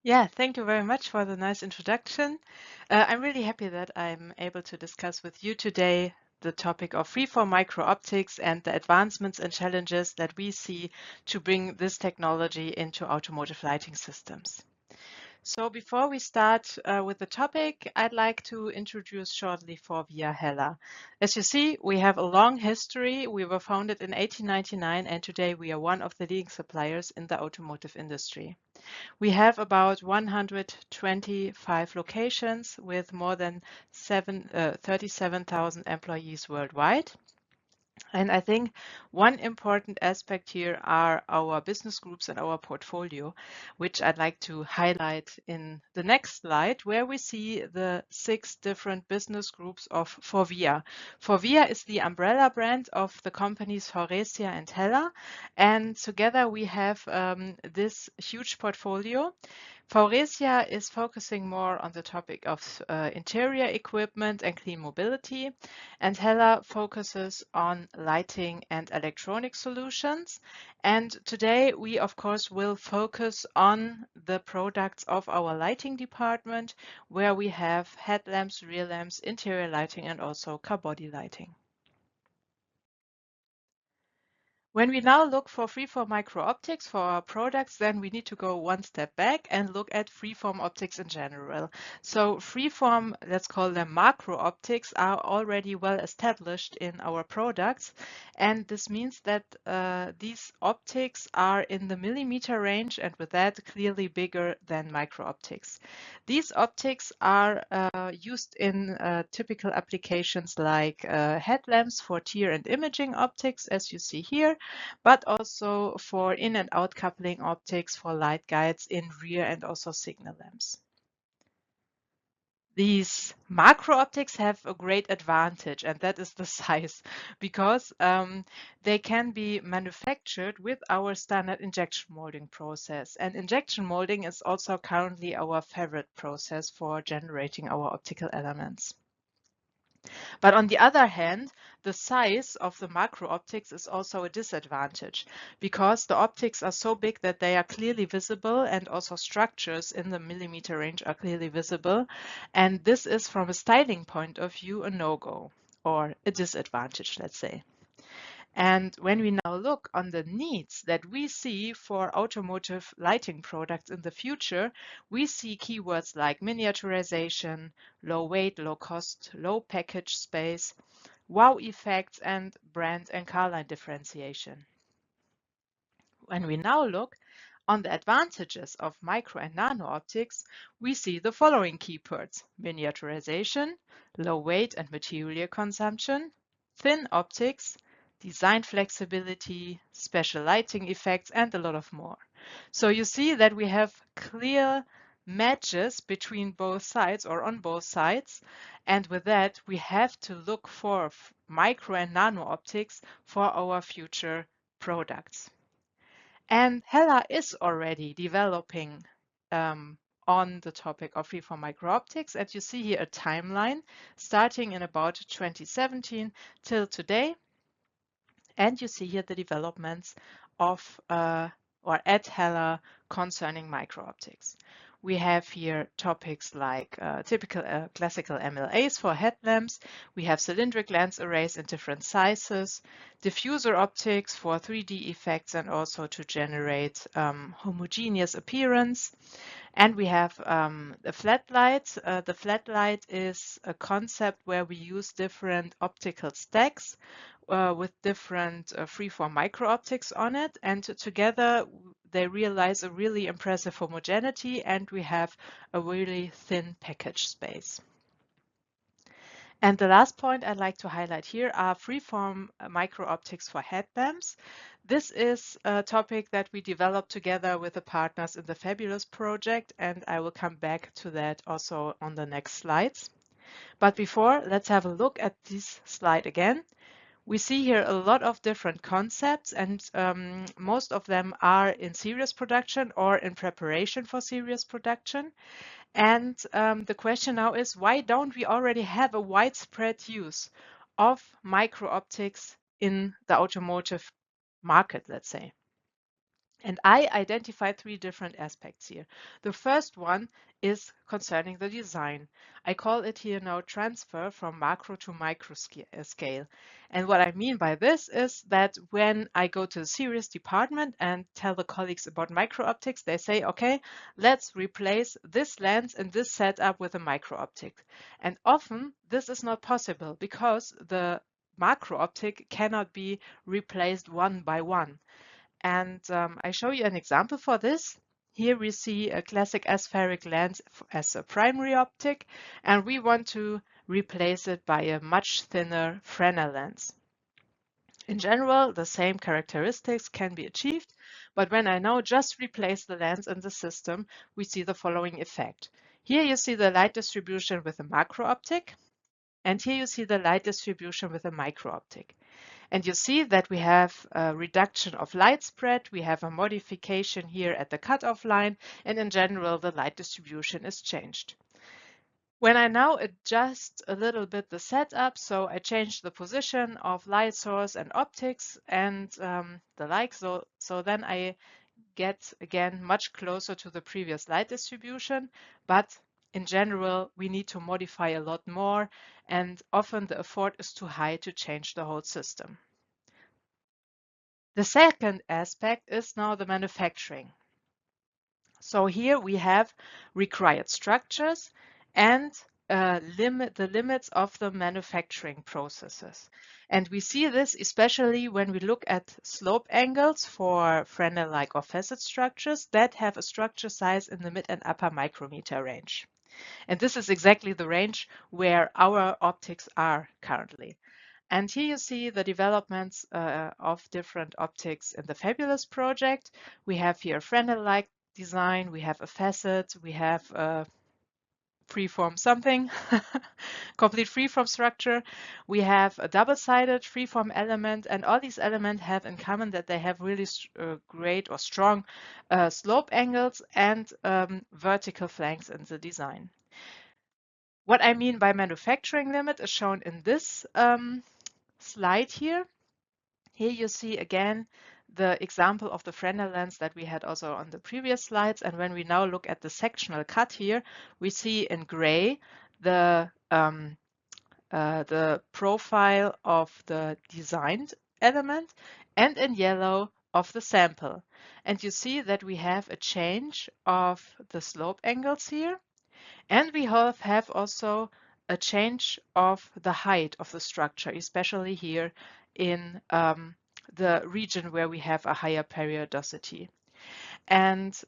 Yeah, thank you very much for the nice introduction. I'm really happy that I'm able to discuss with you today the topic of freeform micro-optics and the advancements and challenges that we see to bring this technology into automotive lighting systems. So before we start with the topic, I'd like to introduce shortly FORVIA Hella. As you see, we have a long history. We were founded in 1899, and today we are one of the leading suppliers in the automotive industry. We have about 125 locations with more than 37,000 employees worldwide. And I think one important aspect here are our business groups and our portfolio, which I'd like to highlight in the next slide, where we see the 6 different business groups of FORVIA. FORVIA is the umbrella brand of the companies Faurecia and Hella, and together we have this huge portfolio. Faurecia is focusing more on the topic of interior equipment and clean mobility, and Hella focuses on lighting and electronic solutions. And today we, of course, will focus on the products of our lighting department, where we have headlamps, rear lamps, interior lighting, and also car body lighting. When we now look for freeform micro-optics for our products, then we need to go one step back and look at freeform optics in general. So freeform, let's call them macro-optics, are already well established in our products. And this means that these optics are in the millimeter range, and with that, clearly bigger than micro-optics. These optics are used in typical applications like headlamps for tear and imaging optics, as you see here, but also for in and out coupling optics for light guides in rear and also signal lamps. These macro optics have a great advantage, and that is the size, because they can be manufactured with our standard injection molding process. And injection molding is also currently our favorite process for generating our optical elements. But on the other hand, the size of the macro optics is also a disadvantage, because the optics are so big that they are clearly visible, and also structures in the millimeter range are clearly visible. And this is, from a styling point of view, a no-go, or a disadvantage, let's say. And when we now look on the needs that we see for automotive lighting products in the future, we see keywords like miniaturization, low weight, low cost, low package space, wow effects, and brand and car line differentiation. When we now look on the advantages of micro and nano optics, we see the following keywords: miniaturization, low weight and material consumption, thin optics, design flexibility, special lighting effects, and a lot of more. So you see that we have clear matches between both sides, or on both sides, and with that we have to look for micro and nano optics for our future products. And Hella is already developing on the topic of freeform micro-optics. And you see here a timeline starting in about 2017 till today. And you see here the developments of or at Hella concerning micro-optics. We have here topics like typical classical MLAs for headlamps. We have cylindric lens arrays in different sizes, diffuser optics for 3D effects and also to generate homogeneous appearance. And we have a flat light. The flat light is a concept where we use different optical stacks with different freeform micro optics on it, and together they realize a really impressive homogeneity, and we have a really thin package space. And the last point I'd like to highlight here are freeform micro-optics for headlamps. This is a topic that we developed together with the partners in the Fabulous project, and I will come back to that also on the next slides. But before, let's have a look at this slide again. We see here a lot of different concepts, and most of them are in series production or in preparation for series production. And the question now is, why don't we already have a widespread use of micro optics in the automotive market, let's say? And I identified three different aspects here. The first one is concerning the design. I call it here now transfer from macro to micro scale. And what I mean by this is that when I go to the series department and tell the colleagues about micro optics, they say, okay, let's replace this lens in this setup with a micro optic. And often this is not possible because the macro optic cannot be replaced one by one. And I show you an example for this. Here we see a classic aspheric lens as a primary optic, and we want to replace it by a much thinner Fresnel lens. In general, the same characteristics can be achieved, but when I now just replace the lens in the system, we see the following effect. Here you see the light distribution with a macro optic, and here you see the light distribution with a micro optic. And you see that we have a reduction of light spread, we have a modification here at the cutoff line, and in general, the light distribution is changed. When I now adjust a little bit the setup, so I change the position of light source and optics and the like, so then I get again much closer to the previous light distribution, but in general, we need to modify a lot more, and often the effort is too high to change the whole system. The second aspect is now the manufacturing. So here we have required structures and the limits of the manufacturing processes. And we see this especially when we look at slope angles for Fresnel-like or facet structures that have a structure size in the mid and upper micrometer range. And this is exactly the range where our optics are currently. And here you see the developments of different optics in the Fabulous project. We have here a Fresnel-like design, we have a facet, we have a freeform something, complete freeform structure. We have a double-sided freeform element, and all these elements have in common that they have really great or strong slope angles and vertical flanks in the design. What I mean by manufacturing limit is shown in this slide here. Here you see again the example of the Fresnel lens that we had also on the previous slides. And when we now look at the sectional cut here, we see in gray the profile of the designed element and in yellow of the sample. And you see that we have a change of the slope angles here. And we have also a change of the height of the structure, especially here in the region where we have a higher periodicity. And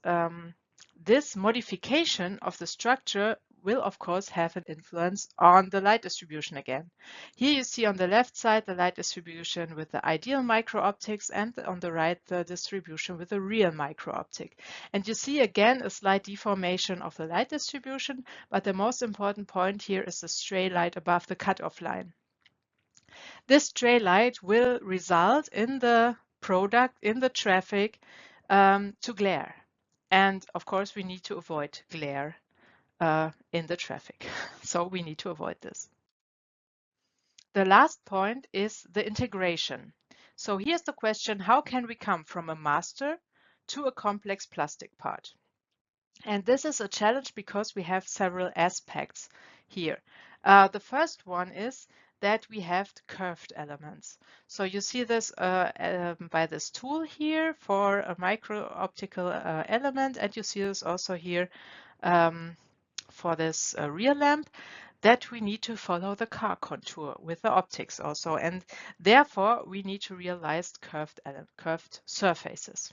this modification of the structure will of course have an influence on the light distribution again. Here you see on the left side the light distribution with the ideal micro-optics and on the right the distribution with the real micro-optic. And you see again a slight deformation of the light distribution, but the most important point here is the stray light above the cutoff line. This stray light will result in the product, in the traffic, to glare. And of course, we need to avoid glare in the traffic. So we need to avoid this. The last point is the integration. So here's the question, how can we come from a master to a complex plastic part? And this is a challenge because we have several aspects here. The first one is that we have curved elements. So you see this by this tool here for a micro-optical element, and you see this also here for this rear lamp, that we need to follow the car contour with the optics also, and therefore we need to realize curved surfaces.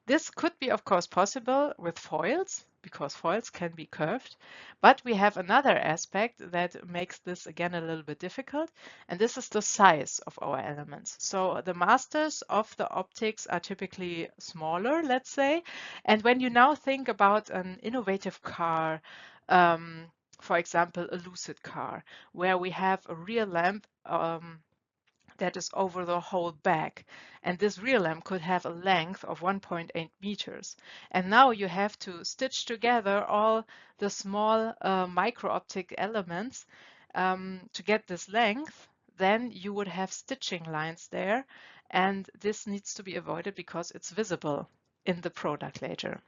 This could be, of course, possible with foils, because foils can be curved, but we have another aspect that makes this again a little bit difficult, and this is the size of our elements. So the masters of the optics are typically smaller, let's say, and when you now think about an innovative car, for example, a lucid car, where we have a rear lamp that is over the whole back. And this rear lamp could have a length of 1.8 meters. And now you have to stitch together all the small micro-optic elements to get this length. Then you would have stitching lines there. And this needs to be avoided because it's visible. in the product later.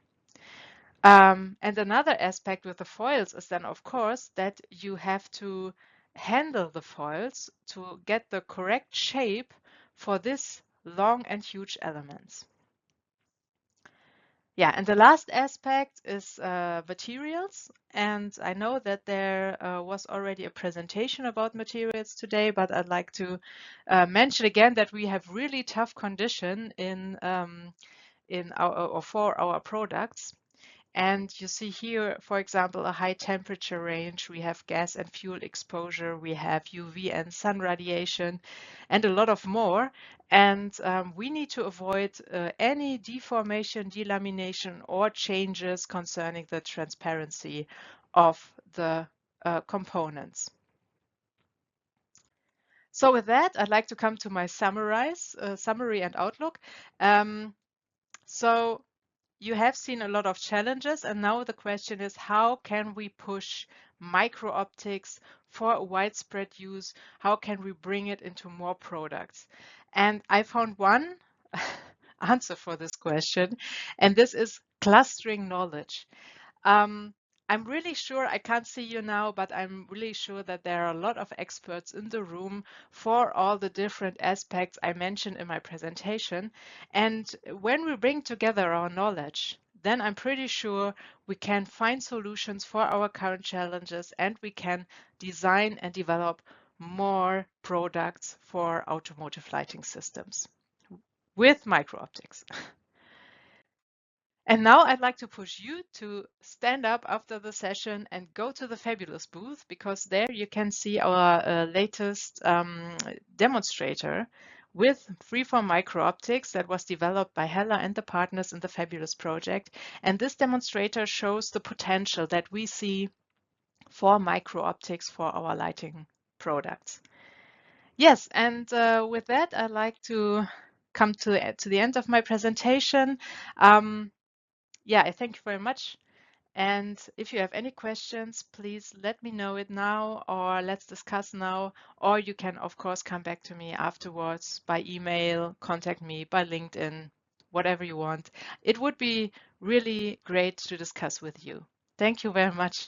And another aspect with the foils is then, of course, that you have to handle the foils to get the correct shape for this long and huge elements. Yeah, and the last aspect is materials. And I know that there was already a presentation about materials today, but I'd like to mention again that we have really tough condition in our or for our products. And you see here, for example, a high temperature range. We have gas and fuel exposure. We have UV and sun radiation and a lot of more. And we need to avoid any deformation, delamination, or changes concerning the transparency of the components. So with that, I'd like to come to my summary and outlook. So you have seen a lot of challenges, and now the question is, how can we push micro-optics for widespread use? How can we bring it into more products? And I found one answer for this question, and this is clustering knowledge. Um, I'm really sure, I can't see you now, but I'm really sure that there are a lot of experts in the room for all the different aspects I mentioned in my presentation. And when we bring together our knowledge, then I'm pretty sure we can find solutions for our current challenges, and we can design and develop more products for automotive lighting systems with micro-optics. And now I'd like to push you to stand up after the session and go to the Fabulous booth, because there you can see our latest demonstrator with freeform micro-optics that was developed by Hella and the partners in the Fabulous project. And this demonstrator shows the potential that we see for micro-optics for our lighting products. Yes, and with that, I'd like to come to the end of my presentation. Yeah, I thank you very much. And if you have any questions, please let me know it now, or let's discuss now. Or you can, of course, come back to me afterwards by email, contact me by LinkedIn, whatever you want. It would be really great to discuss with you. Thank you very much.